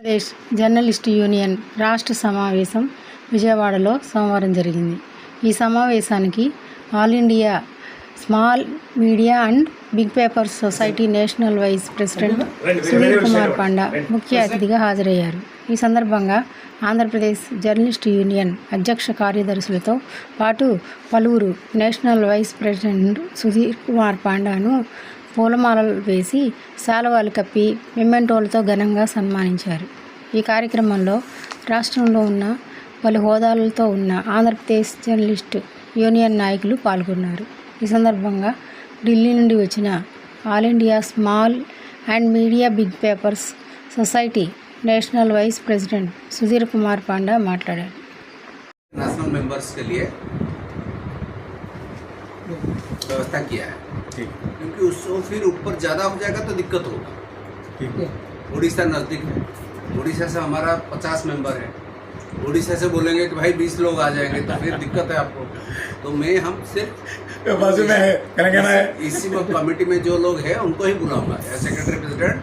Andhra Pradesh journalist union రాష్ట్ర సమావేశం విజయవాడలో సోమవారం జరిగింది. ఈ సమావేశానికి all India small media and big papers society national vice president Sudhir Kumar Panda ముఖ్య అతిథిగా హాజరయ్యారు. ఈ సందర్భంగా ఆంధ్రప్రదేశ్ జర్నలిస్టు యూనియన్ అధ్యక్ష కార్యదర్శులతో పాటు పలువురు national vice president Sudhir Kumar పాండాను పూలమాలలు వేసి శాలువాలు కప్పి మెమెంటోలతో ఘనంగా సన్మానించారు. ఈ కార్యక్రమంలో రాష్ట్రంలో ఉన్న పలు హోదాలతో ఉన్న ఆంధ్రప్రదేశ్ జర్నలిస్టు యూనియన్ నాయకులు పాల్గొన్నారు. ఈ సందర్భంగా ఢిల్లీ నుండి వచ్చిన all India small and media big papers society national vice president Sudhir Kumar Panda మాట్లాడారు. नेशनल मेंबर्स के लिए व्यवस्था किया है, क्योंकि उसको फिर ऊपर ज़्यादा हो जाएगा तो दिक्कत होगा। उड़ीसा नज़दीक है, उड़ीसा से हमारा 50 मेंबर है, उड़ीसा से बोलेंगे कि भाई 20 लोग आ जाएंगे तो फिर दिक्कत है आपको। तो हम सिर्फ बाजू में है इसी कमेटी में जो लोग हैं उनको ही बुलाऊंगा, या सेक्रेटरी प्रेसिडेंट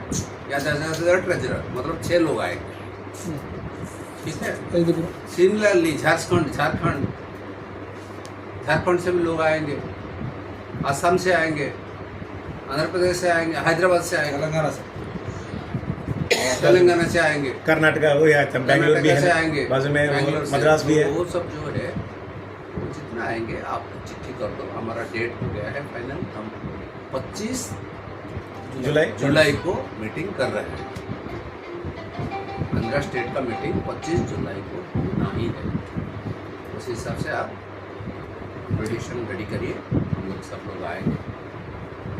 या ट्रेजरर, मतलब 6 लोग आएंगे। ठीक है। सिमिलरली झारखंड से भी लोग आएंगे, असम से आएंगे, आंध्र प्रदेश से आएंगे, हैदराबाद से आएंगे, तेलंगाना से आएंगे, कर्नाटका वो बेंगलुरु भी से है, आएंगे, बाजू में मद्रास भी है। वो सब जो है वो जितना आएंगे आप चिट्ठी कर दो। हमारा डेट हो गया है फाइनल, हम 25 जुलाई को मीटिंग कर रहे हैं। 15 स्टेट का मीटिंग 25 जुलाई को होना ही है। उस हिसाब से आप पिटीशन रेडी करिए, हम लोग सब लोग आएंगे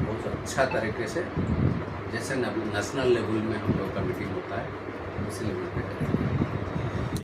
बहुत अच्छा तरीके से, जैसे नेशनल लेवल में हम लोग का मीटिंग होता है उसी लेवल पे करेंगे।